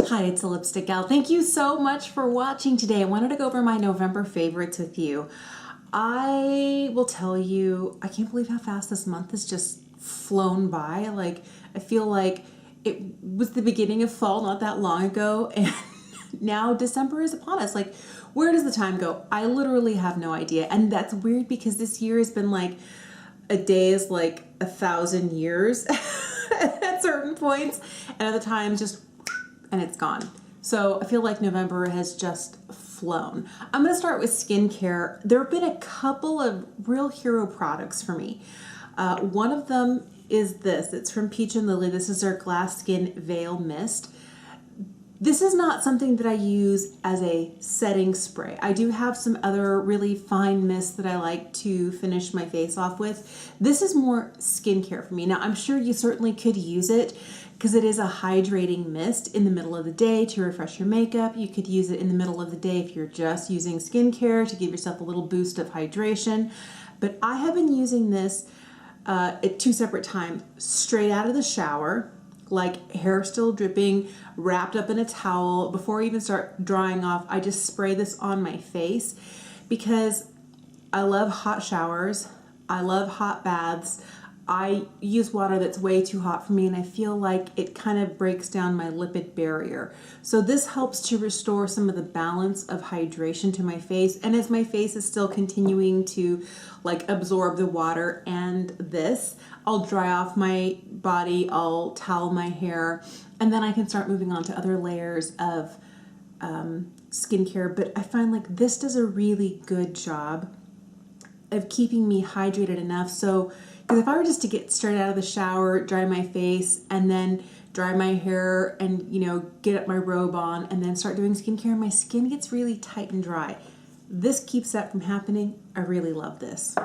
Hi, it's a Lipstick Gal. Thank you so much for watching today. I wanted to go over my November favorites with you. I will tell you, I can't believe how fast this month has just flown by. Like, I feel like it was the beginning of fall not that long ago, and now December is upon us. Like, where does the time go? I literally have no idea. And that's weird because this year has been like, a day is like 1,000 years at certain points, and other times just and it's gone. So I feel like November has just flown. I'm gonna start with skincare. There have been a couple of real hero products for me. One of them is this. It's from Peach and Lily. This is their Glass Skin Veil Mist. This is not something that I use as a setting spray. I do have some other really fine mists that I like to finish my face off with. This is more skincare for me. Now, I'm sure you certainly could use it because it is a hydrating mist in the middle of the day to refresh your makeup. You could use it in the middle of the day if you're just using skincare to give yourself a little boost of hydration. But I have been using this at two separate times, straight out of the shower, like hair still dripping, wrapped up in a towel. Before I even start drying off, I just spray this on my face because I love hot showers. I love hot baths. I use water that's way too hot for me, and I feel like it kind of breaks down my lipid barrier. So this helps to restore some of the balance of hydration to my face. And as my face is still continuing to like absorb the water and this, I'll dry off my body, I'll towel my hair, and then I can start moving on to other layers of skincare. But I find like this does a really good job of keeping me hydrated enough. So, because if I were just to get straight out of the shower, dry my face, and then dry my hair and, you know, get up my robe on and then start doing skincare, my skin gets really tight and dry. This keeps that from happening. I really love this.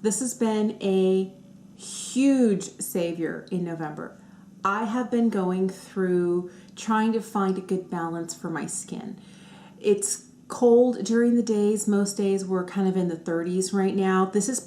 This has been a huge savior in November. I have been going through trying to find a good balance for my skin. It's cold during the days. Most days we're kind of in the 30s right now. This is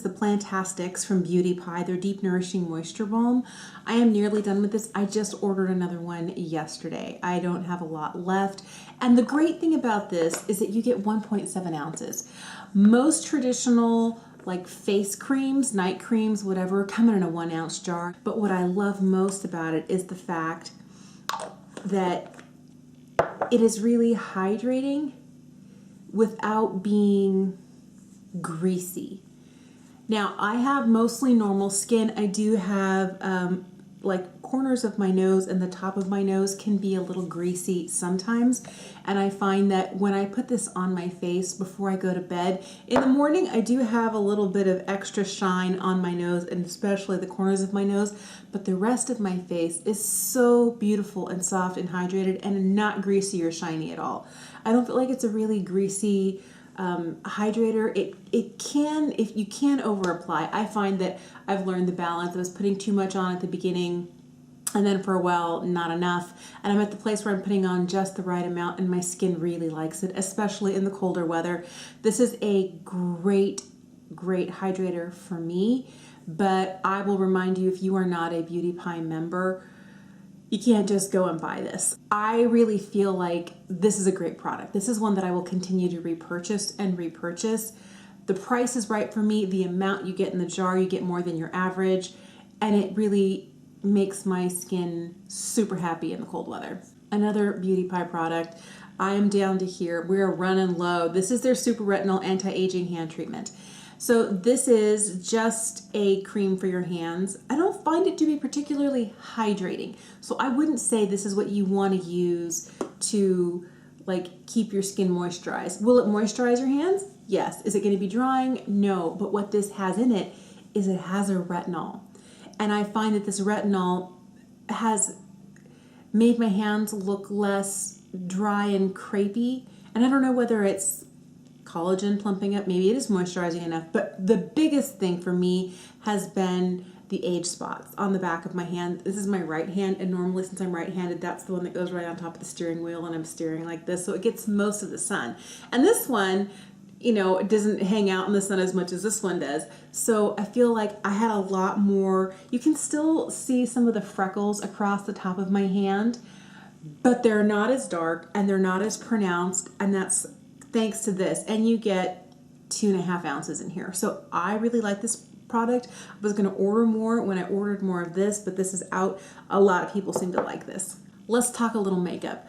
the Plantastics from Beauty Pie, their Deep Nourishing Moisture Balm. I am nearly done with this. I just ordered another one yesterday. I don't have a lot left. And the great thing about this is that you get 1.7 ounces. Most traditional like face creams, night creams, whatever, come in a 1 ounce jar. But what I love most about it is the fact that it is really hydrating without being greasy. Now, I have mostly normal skin. I do have like corners of my nose and the top of my nose can be a little greasy sometimes. And I find that when I put this on my face before I go to bed, in the morning I do have a little bit of extra shine on my nose and especially the corners of my nose, but the rest of my face is so beautiful and soft and hydrated and not greasy or shiny at all. I don't feel like it's a really greasy hydrator. It can, if you can over apply. I find that I've learned the balance. I was putting too much on at the beginning and then for a while not enough, and I'm at the place where I'm putting on just the right amount and my skin really likes it, especially in the colder weather. This is a great hydrator for me, but I will remind you, if you are not a Beauty Pie member, you can't just go and buy this. I really feel like this is a great product. This is one that I will continue to repurchase and repurchase. The price is right for me. The amount you get in the jar, you get more than your average, and it really makes my skin super happy in the cold weather. Another Beauty Pie product, I am down to here. We're running low. This is their Super Retinol Anti-Aging Hand Treatment. So this is just a cream for your hands. I don't find it to be particularly hydrating. So I wouldn't say this is what you want to use to like keep your skin moisturized. Will it moisturize your hands? Yes. Is it going to be drying? No. But what this has in it is it has a retinol. And I find that this retinol has made my hands look less dry and crepey. And I don't know whether it's collagen plumping up, maybe it is moisturizing enough, but the biggest thing for me has been the age spots on the back of my hand. This is my right hand, and normally since I'm right-handed, that's the one that goes right on top of the steering wheel and I'm steering like this, so it gets most of the sun. And this one you know, it doesn't hang out in the sun as much as this one does. So I feel like I had a lot more, you can still see some of the freckles across the top of my hand, but they're not as dark and they're not as pronounced, and that's thanks to this. And you get 2.5 ounces in here. So I really like this product. I was going to order more when I ordered more of this, but this is out. A lot of people seem to like this. Let's talk a little makeup.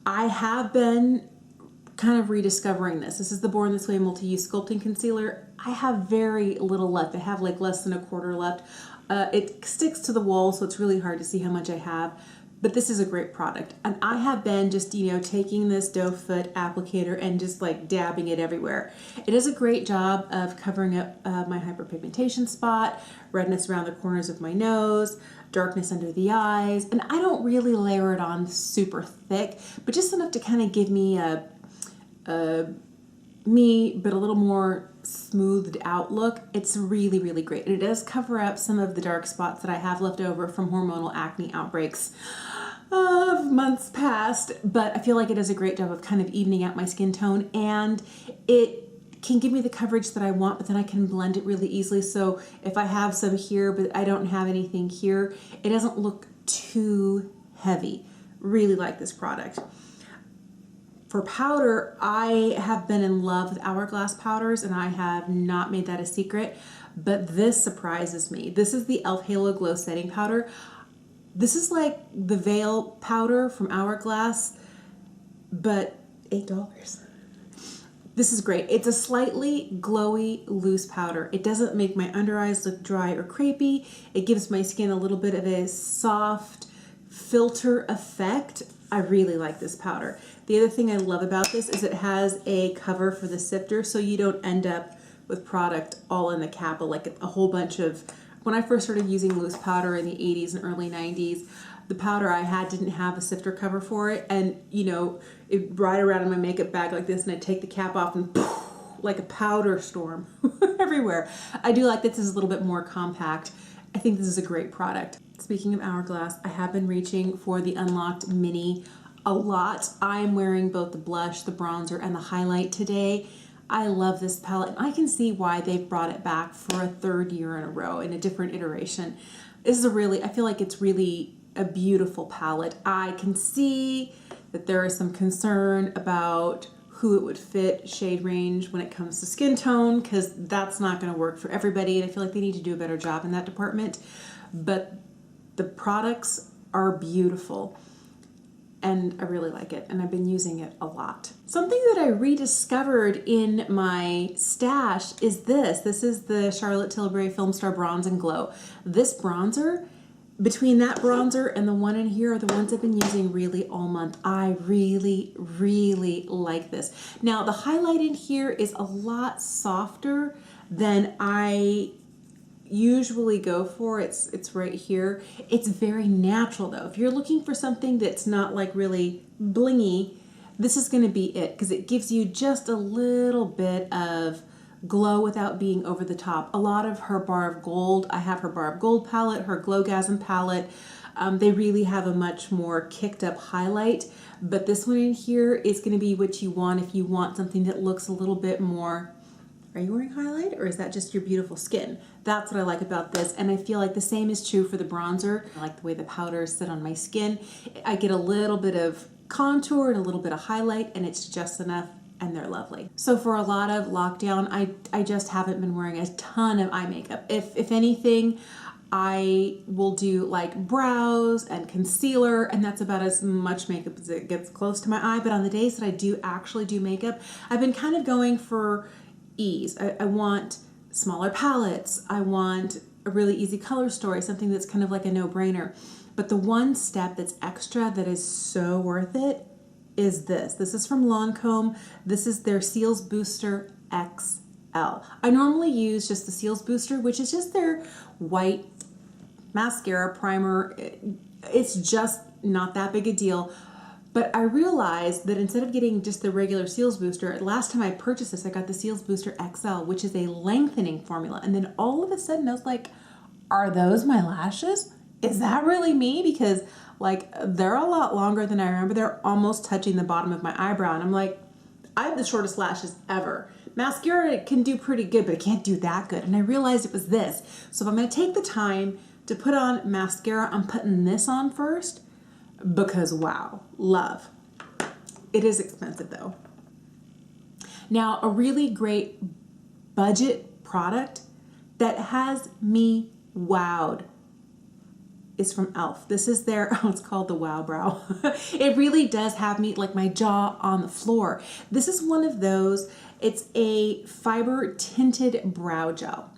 I have been kind of rediscovering this. This is the Born This Way Multi-Use Sculpting Concealer. I have very little left. I have like less than a quarter left. It sticks to the wall, so it's really hard to see how much I have. But this is a great product. And I have been just, you know, taking this doe foot applicator and just like dabbing it everywhere. It does a great job of covering up my hyperpigmentation spot, redness around the corners of my nose, darkness under the eyes. And I don't really layer it on super thick, but just enough to kind of give me a but a little more smoothed out look. It's really, really great. And it does cover up some of the dark spots that I have left over from hormonal acne outbreaks of months past, but I feel like it does a great job of kind of evening out my skin tone, and it can give me the coverage that I want, but then I can blend it really easily. So if I have some here, but I don't have anything here, it doesn't look too heavy. Really like this product. For powder, I have been in love with Hourglass powders, and I have not made that a secret, but this surprises me. This is the e.l.f. Halo Glow Setting Powder. This is like the Veil powder from Hourglass, but $8. This is great. It's a slightly glowy, loose powder. It doesn't make my under eyes look dry or crepey. It gives my skin a little bit of a soft filter effect. I really like this powder. The other thing I love about this is it has a cover for the sifter, so you don't end up with product all in the cap, like a whole bunch of. When I first started using loose powder in the 80s and early 90s, the powder I had didn't have a sifter cover for it, and you know, it'd ride around in my makeup bag like this, and I'd take the cap off and poof, like a powder storm everywhere. I do like this is a little bit more compact. I think this is a great product. Speaking of Hourglass, I have been reaching for the Unlocked Mini a lot. I'm wearing both the blush, the bronzer, and the highlight today. I love this palette, and I can see why they've brought it back for a third year in a row in a different iteration. This is I feel like it's really a beautiful palette. I can see that there is some concern about who it would fit shade range when it comes to skin tone, because that's not going to work for everybody, and I feel like they need to do a better job in that department. But the products are beautiful, and I really like it, and I've been using it a lot. Something that I rediscovered in my stash is this. This is the Charlotte Tilbury Filmstar Bronze and Glow. This bronzer, between that bronzer and the one in here, are the ones I've been using really all month. I really, really like this. Now, the highlight in here is a lot softer than I usually go for. It's right here. It's very natural though. If you're looking for something that's not like really blingy, this is going to be it, because it gives you just a little bit of glow without being over the top. A lot of her Bar of Gold, I have her Bar of Gold palette, her Glowgasm palette, they really have a much more kicked up highlight, but this one in here is going to be what you want if you want something that looks a little bit more. Are you wearing highlight, or is that just your beautiful skin? That's what I like about this, and I feel like the same is true for the bronzer. I like the way the powders sit on my skin. I get a little bit of contour and a little bit of highlight, and it's just enough, and they're lovely. So for a lot of lockdown, I just haven't been wearing a ton of eye makeup. If anything, I will do like brows and concealer, and that's about as much makeup as it gets close to my eye. But on the days that I do actually do makeup, I've been kind of going for ease. I want smaller palettes. I want a really easy color story, something that's kind of like a no-brainer. But the one step that's extra that is so worth it is this. This is from Lancome. This is their Cils Booster XL. I normally use just the Cils Booster, which is just their white mascara primer. It's just not that big a deal. But I realized that instead of getting just the regular Cils Booster, last time I purchased this, I got the Cils Booster XL, which is a lengthening formula. And then all of a sudden I was like, are those my lashes? Is that really me? Because like they're a lot longer than I remember. They're almost touching the bottom of my eyebrow. And I'm like, I have the shortest lashes ever. mascara can do pretty good, but it can't do that good. And I realized it was this. So if I'm going to take the time to put on mascara, I'm putting this on first because wow, love. It is expensive though. Now, a really great budget product that has me wowed is from e.l.f. This is their, oh, it's called the Wow Brow. It really does have me, like, my jaw on the floor. This is one of those, it's a fiber tinted brow gel.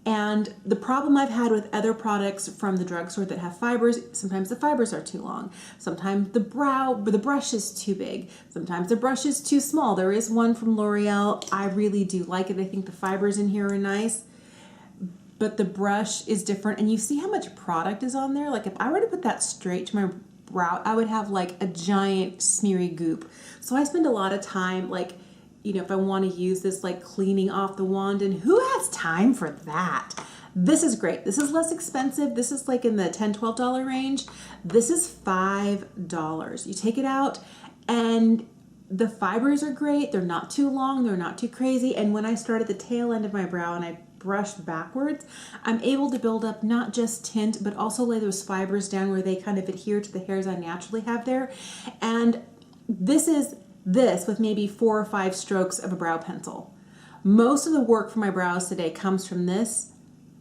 And the problem I've had with other products from the drugstore that have fibers, sometimes the fibers are too long. Sometimes the brush is too big. Sometimes the brush is too small. There is one from L'Oreal. I really do like it. I think the fibers in here are nice, but the brush is different. And you see how much product is on there? Like if I were to put that straight to my brow, I would have like a giant smeary goop. So I spend a lot of time, like, you know, if I want to use this, like cleaning off the wand, and who has time for that? This is great. This is less expensive. This is like in the $10, $12 range. This is $5. You take it out and the fibers are great. They're not too long. They're not too crazy. And when I start at the tail end of my brow and I brush backwards, I'm able to build up not just tint, but also lay those fibers down where they kind of adhere to the hairs I naturally have there. And this is this with maybe 4 or 5 strokes of a brow pencil. Most of the work for my brows today comes from this.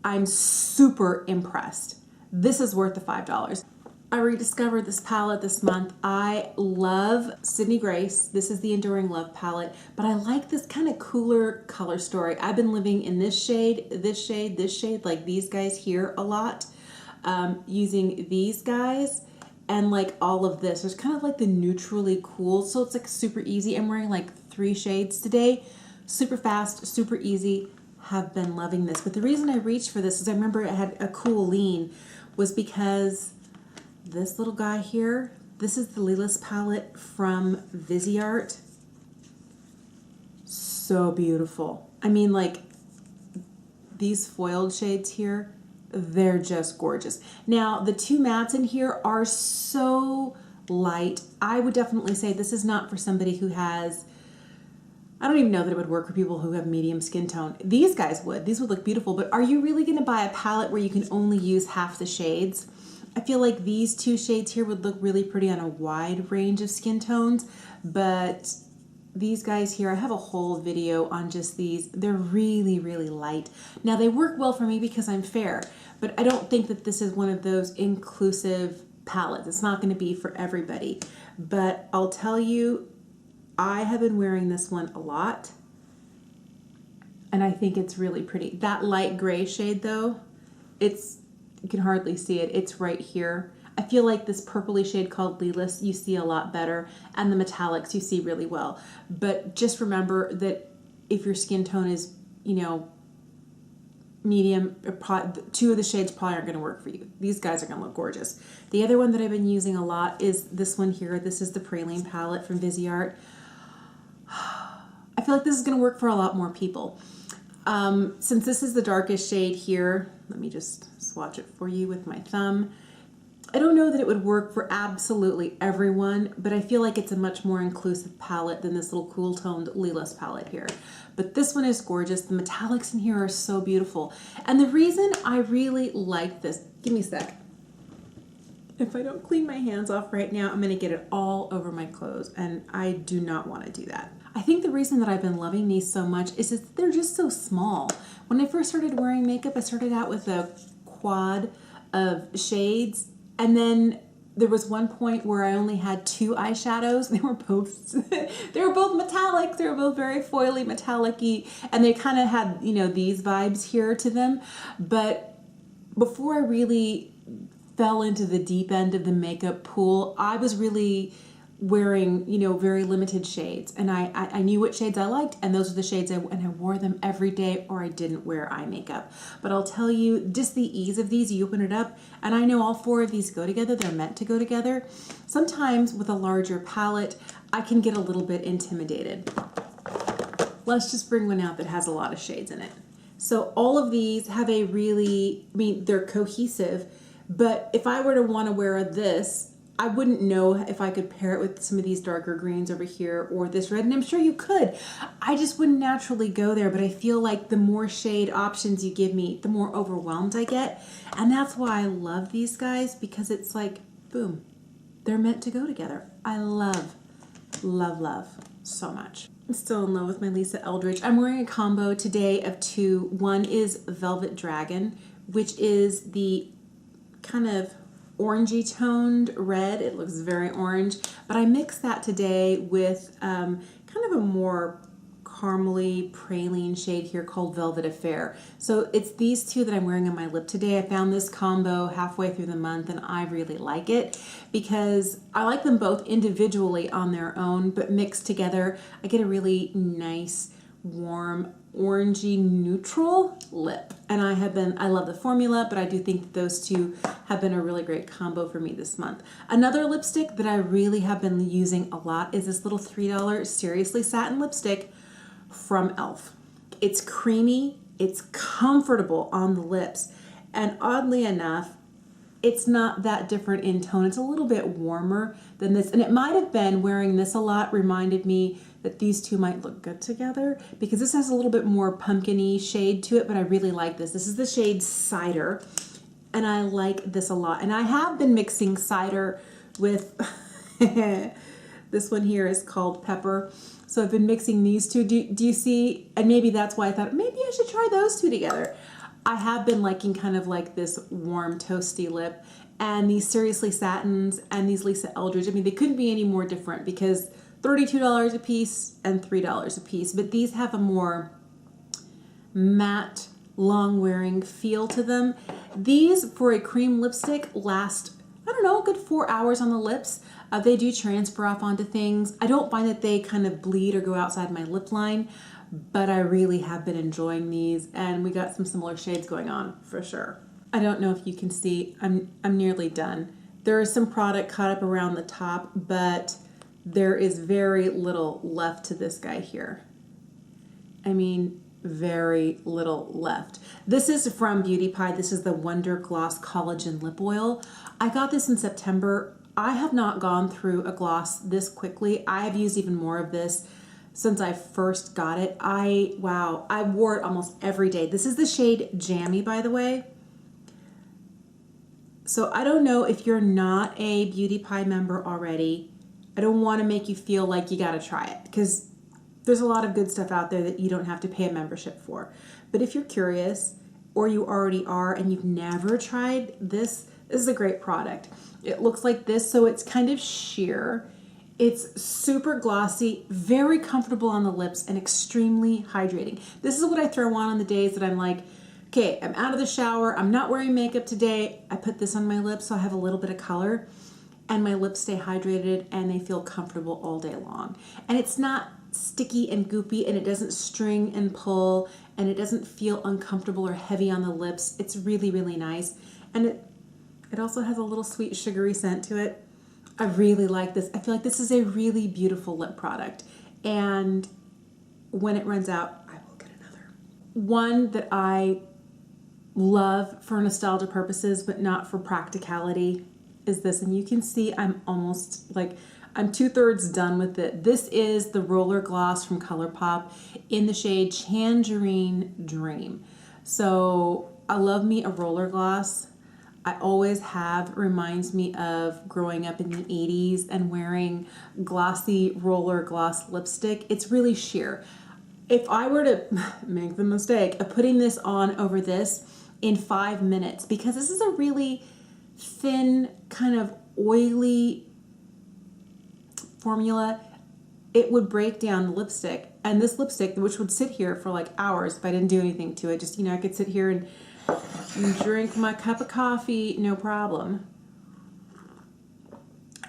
I'm super impressed. This is worth the $5. I rediscovered this palette this month. I love Sydney Grace. This is the Enduring Love palette, but I like this kind of cooler color story. I've been living in this shade, this shade, this shade, like these guys here a lot, using these guys. And like all of this, there's kind of like the neutrally cool. So it's like super easy. I'm wearing like 3 shades today. Super fast, super easy. Have been loving this. But the reason I reached for this is I remember it had a cool lean was because this little guy here, this is the Leelist Palette from Viseart. So beautiful. I mean, like these foiled shades here, they're just gorgeous. Now, the 2 mattes in here are so light. I would definitely say this is not for somebody who has, I don't even know that it would work for people who have medium skin tone. These guys would. These would look beautiful, but are you really going to buy a palette where you can only use half the shades? I feel like these 2 shades here would look really pretty on a wide range of skin tones, but these guys here, I have a whole video on just these. They're really, really light. Now they work well for me because I'm fair, but I don't think that this is one of those inclusive palettes. It's not going to be for everybody, but I'll tell you, I have been wearing this one a lot and I think it's really pretty. That light gray shade though, it's, you can hardly see it. It's right here. I feel like this purpley shade called Lilas you see a lot better, and the metallics you see really well. But just remember that if your skin tone is, you know, medium, 2 of the shades probably aren't going to work for you. These guys are going to look gorgeous. The other one that I've been using a lot is this one here. This is the Praline Palette from Viseart. I feel like this is going to work for a lot more people. Since this is the darkest shade here, let me just swatch it for you with my thumb. I don't know that it would work for absolutely everyone, but I feel like it's a much more inclusive palette than this little cool toned Leelist palette here. But this one is gorgeous. The metallics in here are so beautiful. And the reason I really like this, give me a sec. If I don't clean my hands off right now, I'm gonna get it all over my clothes, and I do not wanna do that. I think the reason that I've been loving these so much is that they're just so small. When I first started wearing makeup, I started out with a quad of shades, and then there was one point where I only had 2 eyeshadows. They were both metallic. They were both very foily, metallic-y, and they kind of had, you know, these vibes here to them. But before I really fell into the deep end of the makeup pool, I was really wearing, you know, very limited shades, and I knew what shades I liked, and those are the shades and I wore them every day, or I didn't wear eye makeup. But I'll tell you, just the ease of these, you open it up, and I know all 4 of these go together. They're meant to go together. Sometimes with a larger palette, I can get a little bit intimidated. Let's just bring one out that has a lot of shades in it. So all of these have a really, I mean, they're cohesive, but if I were to want to wear this, I wouldn't know if I could pair it with some of these darker greens over here or this red, and I'm sure you could. I just wouldn't naturally go there, but I feel like the more shade options you give me, the more overwhelmed I get. And that's why I love these guys, because it's like, boom, they're meant to go together. I love, love, love so much. I'm still in love with my Lisa Eldridge. I'm wearing a combo today of two. One is Velvet Dragon, which is the kind of orangey toned red. It looks very orange, but I mixed that today with kind of a more caramely praline shade here called Velvet Affair. So it's these two that I'm wearing on my lip today. I found this combo halfway through the month and I really like it because I like them both individually on their own, but mixed together I get a really nice warm orangey neutral lip. And I love the formula, but I do think that those two have been a really great combo for me this month. Another lipstick that I really have been using a lot is this little $3 Seriously Satin Lipstick from e.l.f. It's creamy, it's comfortable on the lips, and oddly enough, it's not that different in tone. It's a little bit warmer than this, and it might have been wearing this a lot reminded me that these two might look good together because this has a little bit more pumpkin-y shade to it, but I really like this. This is the shade Cider, and I like this a lot. And I have been mixing Cider with, this one here is called Pepper. So I've been mixing these two. Do you see? And maybe that's why I thought maybe I should try those two together. I have been liking kind of like this warm toasty lip, and these Seriously Satins and these Lisa Eldridge, I mean, they couldn't be any more different because $32 a piece and $3 a piece, but these have a more matte, long-wearing feel to them. These, for a cream lipstick, last, I don't know, a good 4 hours on the lips. They do transfer off onto things. I don't find that they kind of bleed or go outside my lip line, but I really have been enjoying these, and we got some similar shades going on for sure. I don't know if you can see, I'm nearly done. There is some product caught up around the top, but there is very little left to this guy here. I mean, very little left. This is from Beauty Pie. This is the Wonder Gloss Collagen Lip Oil. I got this in September. I have not gone through a gloss this quickly. I have used even more of this since I first got it. Wow, I wore it almost every day. This is the shade Jammy, by the way. So I don't know if you're not a Beauty Pie member already. I don't want to make you feel like you got to try it because there's a lot of good stuff out there that you don't have to pay a membership for. But if you're curious or you already are and you've never tried this, this is a great product. It looks like this, so it's kind of sheer. It's super glossy, very comfortable on the lips, and extremely hydrating. This is what I throw on the days that I'm like, okay, I'm out of the shower, I'm not wearing makeup today. I put this on my lips so I have a little bit of color, and my lips stay hydrated and they feel comfortable all day long. And it's not sticky and goopy, and it doesn't string and pull, and it doesn't feel uncomfortable or heavy on the lips. It's really, really nice. And it also has a little sweet sugary scent to it. I really like this. I feel like this is a really beautiful lip product. And when it runs out, I will get another. One that I love for nostalgia purposes, but not for practicality, is this. And you can see I'm almost like, I'm 2/3 done with it. This is the Roller Gloss from Colourpop in the shade Tangerine Dream. So I love me a roller gloss. I always have. Reminds me of growing up in the 80s and wearing glossy roller gloss lipstick. It's really sheer. If I were to make the mistake of putting this on over this in 5 minutes, because this is a really thin, kind of oily formula, it would break down the lipstick. And this lipstick, which would sit here for like hours if I didn't do anything to it, just, you know, I could sit here and drink my cup of coffee, no problem.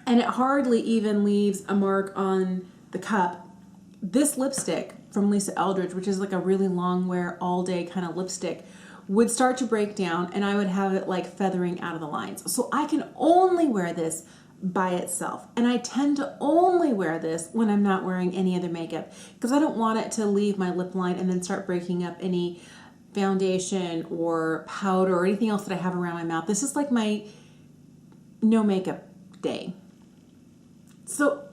And it hardly even leaves a mark on the cup. This lipstick from Lisa Eldridge, which is like a really long wear all day kind of lipstick, would start to break down and I would have it like feathering out of the lines. So I can only wear this by itself. And I tend to only wear this when I'm not wearing any other makeup because I don't want it to leave my lip line and then start breaking up any foundation or powder or anything else that I have around my mouth. This is like my no makeup day. So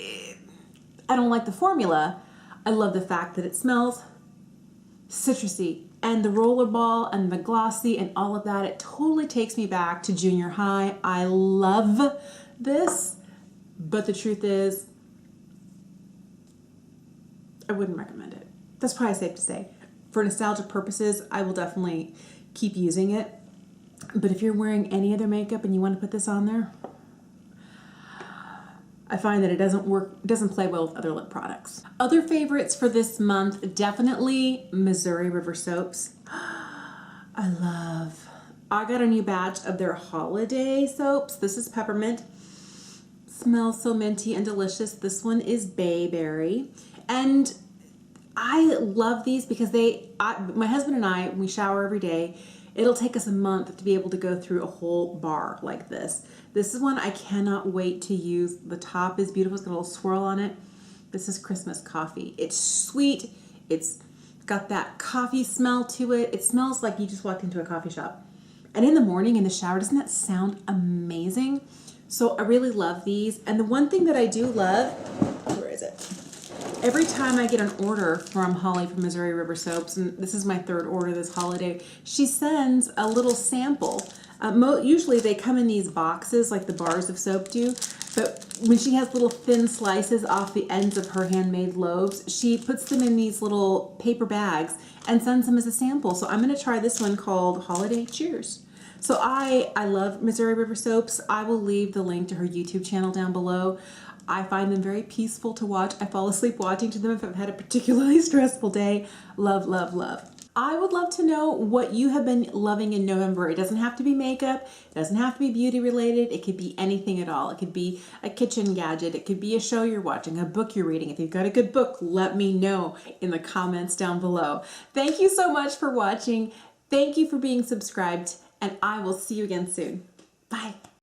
I don't like the formula. I love the fact that it smells citrusy, and the rollerball and the glossy and all of that. It totally takes me back to junior high. I love this, but the truth is, I wouldn't recommend it. That's probably safe to say. For nostalgic purposes, I will definitely keep using it. But if you're wearing any other makeup and you want to put this on there, I find that it doesn't play well with other lip products. Other favorites for this month, definitely Missouri River soaps. I got a new batch of their holiday soaps. This is peppermint. Smells so minty and delicious. This one is bayberry. And I love these because my husband and I, we shower every day. It'll take us a month to be able to go through a whole bar like this. This is one I cannot wait to use. The top is beautiful. It's got a little swirl on it. This is Christmas coffee. It's sweet. It's got that coffee smell to it. It smells like you just walked into a coffee shop. And in the morning in the shower, doesn't that sound amazing? So I really love these. And the one thing that I do love, where is it? Every time I get an order from Holly from Missouri River Soaps, and this is my third order this holiday, she sends a little sample. Usually they come in these boxes like the bars of soap do, but when she has little thin slices off the ends of her handmade loaves, she puts them in these little paper bags and sends them as a sample. So I'm going to try this one called Holiday Cheers. So I love Missouri River Soaps. I will leave the link to her YouTube channel down below. I find them very peaceful to watch. I fall asleep watching to them if I've had a particularly stressful day. Love, love, love. I would love to know what you have been loving in November. It doesn't have to be makeup. It doesn't have to be beauty related. It could be anything at all. It could be a kitchen gadget. It could be a show you're watching, a book you're reading. If you've got a good book, let me know in the comments down below. Thank you so much for watching. Thank you for being subscribed, and I will see you again soon. Bye.